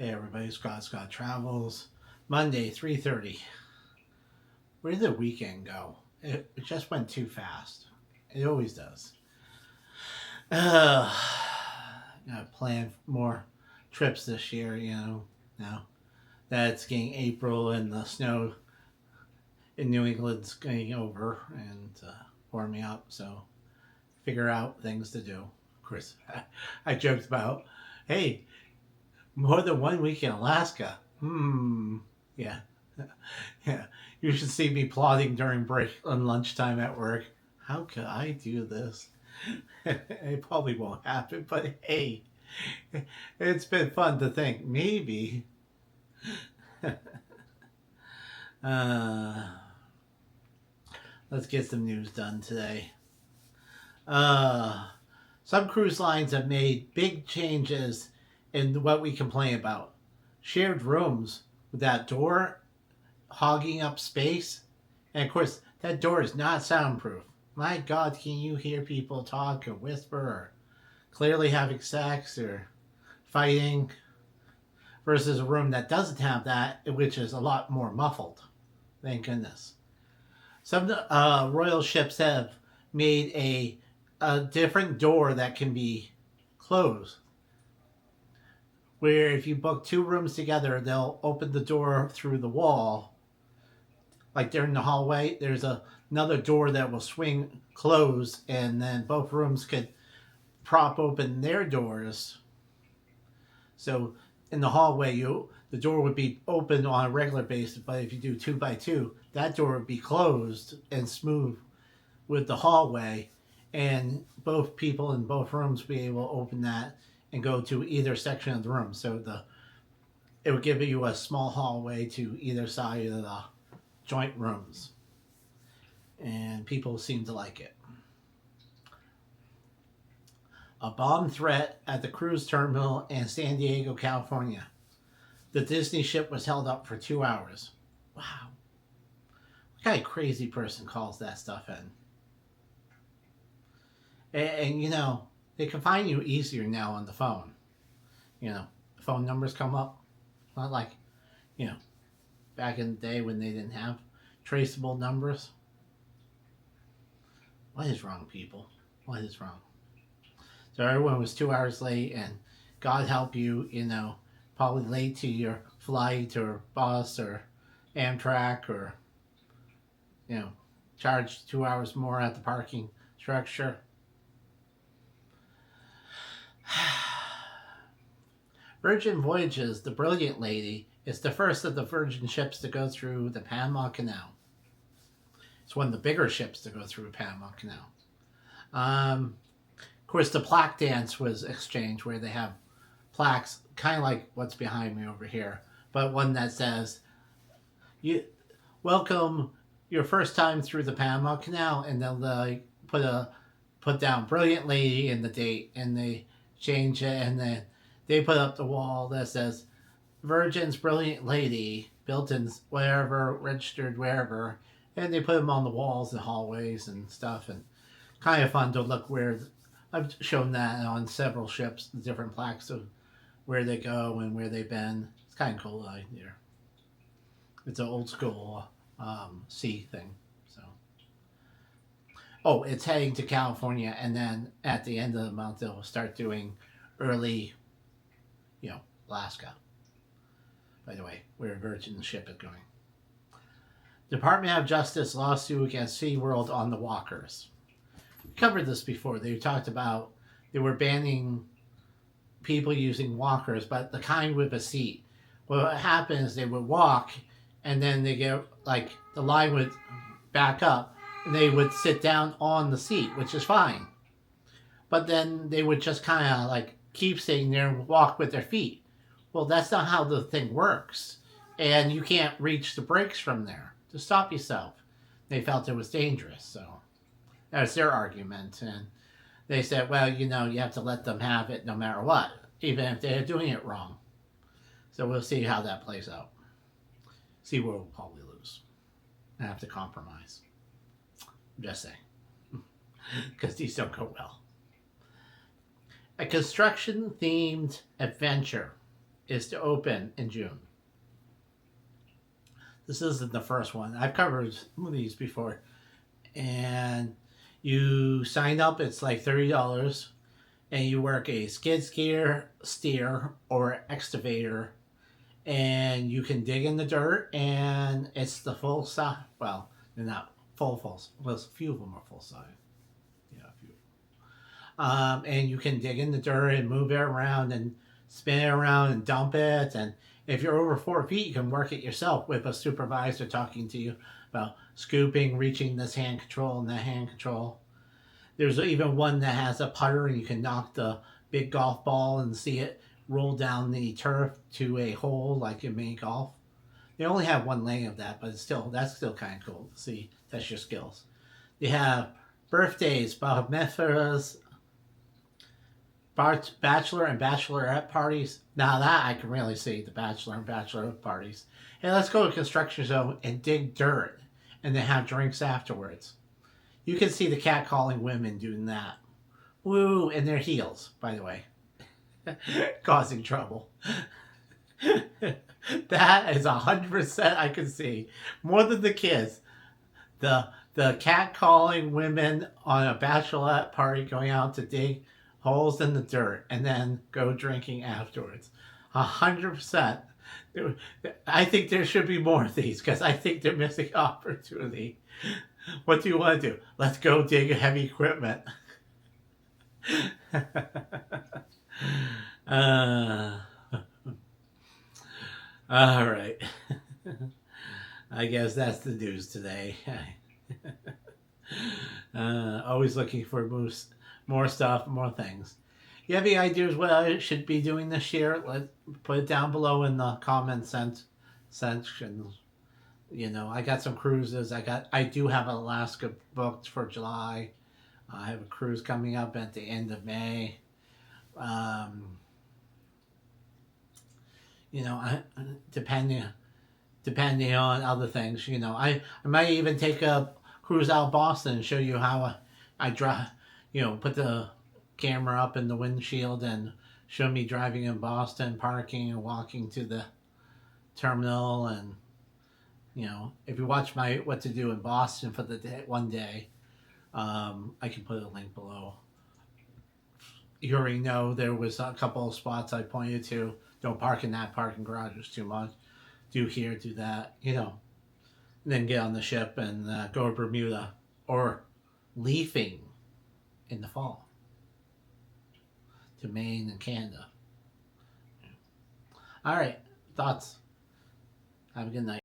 Hey everybody, Scott Travels. Monday, 3:30. Where did the weekend go? It just went too fast. It always does. Gotta plan more trips this year, now that it's getting April and the snow in New England's getting over and warming up, so figure out things to do. Of course, I joked about, hey, more than 1 week in Alaska. Yeah. Yeah. You should see me plotting during break on lunchtime at work. How could I do this? It probably won't happen, but hey, it's been fun to think. Maybe. uh, let's get some news done today. Some cruise lines have made big changes in what we complain about. Shared rooms with that door hogging up space. And of course, that door is not soundproof. My God, can you hear people talk or whisper or clearly having sex or fighting? Versus a room that doesn't have that, which is a lot more muffled. Thank goodness. Some royal ships have made a different door that can be closed. Where if you book two rooms together, they'll open the door through the wall. Like they're in the hallway, there's another door that will swing closed, and then both rooms could prop open their doors. So in the hallway, the door would be open on a regular basis, but if you do 2x2, that door would be closed and smooth with the hallway, and both people in both rooms would be able to open that and go to either section of the room. So it would give you a small hallway to either side of the joint rooms. And people seem to like it. A bomb threat at the cruise terminal in San Diego, California. The Disney ship was held up for 2 hours. Wow. What kind of crazy person calls that stuff in? And they can find you easier now on the phone. Phone numbers come up. Not like, back in the day when they didn't have traceable numbers. What is wrong, people? What is wrong? So everyone was 2 hours late, and God help you, probably late to your flight or bus or Amtrak or, charged 2 hours more at the parking structure. Virgin Voyages, the Brilliant Lady, is the first of the Virgin ships to go through the Panama Canal. It's one of the bigger ships to go through the Panama Canal. Of course, the plaque dance was exchanged where they have plaques, kind of like what's behind me over here, but one that says, welcome your first time through the Panama Canal, and they'll put down Brilliant Lady and the date, and they change it, and then they put up the wall that says Virgin's Brilliant Lady, built in wherever, registered wherever, and they put them on the walls and hallways and stuff, and kind of fun to look where. I've shown that on several ships, the different plaques of where they go and where they've been. It's kind of cool idea. It's an old school sea thing. So, it's heading to California, and then at the end of the month they'll start doing early, Alaska. By the way, where Virgin ship is going. Department of Justice lawsuit against SeaWorld on the walkers. We covered this before. They talked about they were banning people using walkers, but the kind with a seat. What happened is they would walk, and then they get the line would back up, and they would sit down on the seat, which is fine. But then they would just kind of keep sitting there and walk with their feet. Well, that's not how the thing works, and you can't reach the brakes from there to stop yourself. They felt it was dangerous, so that's their argument. And they said, well, you have to let them have it no matter what, even if they're doing it wrong. So we'll see how that plays out. SeaWorld will probably lose. I have to compromise. I'm just saying. Because these don't go well. A construction-themed adventure is to open in June. This isn't the first one. I've covered some of these before. And you sign up, it's like $30, and you work a skid steer, or excavator, and you can dig in the dirt, and it's the full size. Well, they're not full. Well, a few of them are full size. Yeah, a few. And you can dig in the dirt and move it around and spin it around and dump it. And if you're over 4 feet, you can work it yourself with a supervisor talking to you about scooping, reaching this hand control and that hand control. There's even one that has a putter, and you can knock the big golf ball and see it roll down the turf to a hole like in mini golf. They only have one lane of that, but that's still kind of cool to see. Test your skills. They have birthdays, bar mitzvahs, bachelor and bachelorette parties. Now that I can really see, the bachelor and bachelorette parties. Hey, let's go to construction zone and dig dirt, and then have drinks afterwards. You can see the catcalling women doing that. Woo, in their heels, by the way. Causing trouble. That is 100% I can see. More than the kids. The catcalling women on a bachelorette party going out to dig holes in the dirt and then go drinking afterwards. 100%. I think there should be more of these, because I think they're missing opportunity. What do you want to do? Let's go dig heavy equipment. All right. I guess that's the news today. Always looking for more stuff, more things. You have any ideas what I should be doing this year? Let's put it down below in the comment section. You know, I got some cruises. I do have Alaska booked for July. I have a cruise coming up at the end of May. You know, depending on other things. You know, I might even take a cruise out of Boston and show you how I drive. You know, put the camera up in the windshield and show me driving in Boston, parking and walking to the terminal. And you know, if you watch my what to do in Boston for the day, one day, I can put a link below. You already know there was a couple of spots I pointed to. Don't park in that parking garage, it's too much. Do here, do that, you know. And then get on the ship and go to Bermuda, or leaving in the fall to Maine and Canada. All right, thoughts. Have a good night.